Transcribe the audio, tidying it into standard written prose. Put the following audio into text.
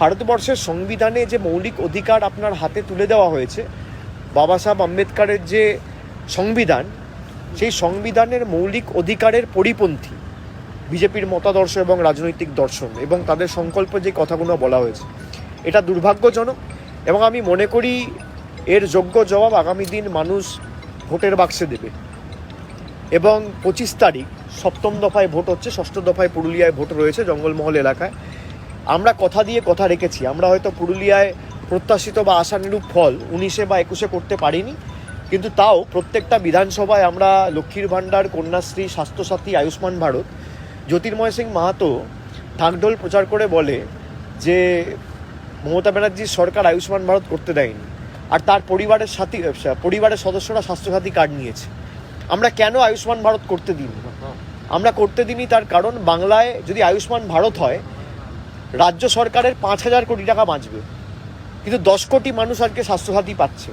ভারতবর্ষের সংবিধানে যে মৌলিক অধিকার আপনার হাতে তুলে দেওয়া হয়েছে, বাবা সাহেব আম্বেদকরের যে সংবিধান, সেই সংবিধানের মৌলিক অধিকারের পরিপন্থী বিজেপির মতাদর্শ এবং রাজনৈতিক দর্শন এবং তাদের সংকল্প যে কথাগুলো বলা হয়েছে, এটা দুর্ভাগ্যজনক। এবং আমি মনে করি এর যোগ্য জবাব আগামী দিন মানুষ ভোটের বাক্সে দেবে। এবং 25 তারিখ 7ম দফায় ভোট হচ্ছে, 6ষ্ঠ দফায় পুরুলিয়ায় ভোট রয়েছে জঙ্গলমহল এলাকায়। আমরা কথা দিয়ে কথা রেখেছি, আমরা হয়তো পুরুলিয়ায় প্রত্যাশিত বা আশানুরূপ ফল 19 বা 21 করতে পারিনি, কিন্তু তাও প্রত্যেকটা বিধানসভায় আমরা লক্ষ্মীর ভাণ্ডার, কন্যাশ্রী, স্বাস্থ্যসাথী, আয়ুষ্মান ভারত। জ্যোতির্ময় সিং মাহাতো ঢাকঢোল প্রচার করে বলে যে মমতা ব্যানার্জির সরকার আয়ুষ্মান ভারত করতে দেয়নি, আর তার পরিবারের সদস্যরা স্বাস্থ্যসাথী কার্ড নিয়েছে। আমরা কেন আয়ুষ্মান ভারত করতে দিইনি? আমরা করতে দিইনি তার কারণ, বাংলায় যদি আয়ুষ্মান ভারত হয়, রাজ্য সরকারের 5,000 কোটি টাকা বাঁচবে, কিন্তু 10 কোটি মানুষ আজকে স্বাস্থ্যসাথী পাচ্ছে।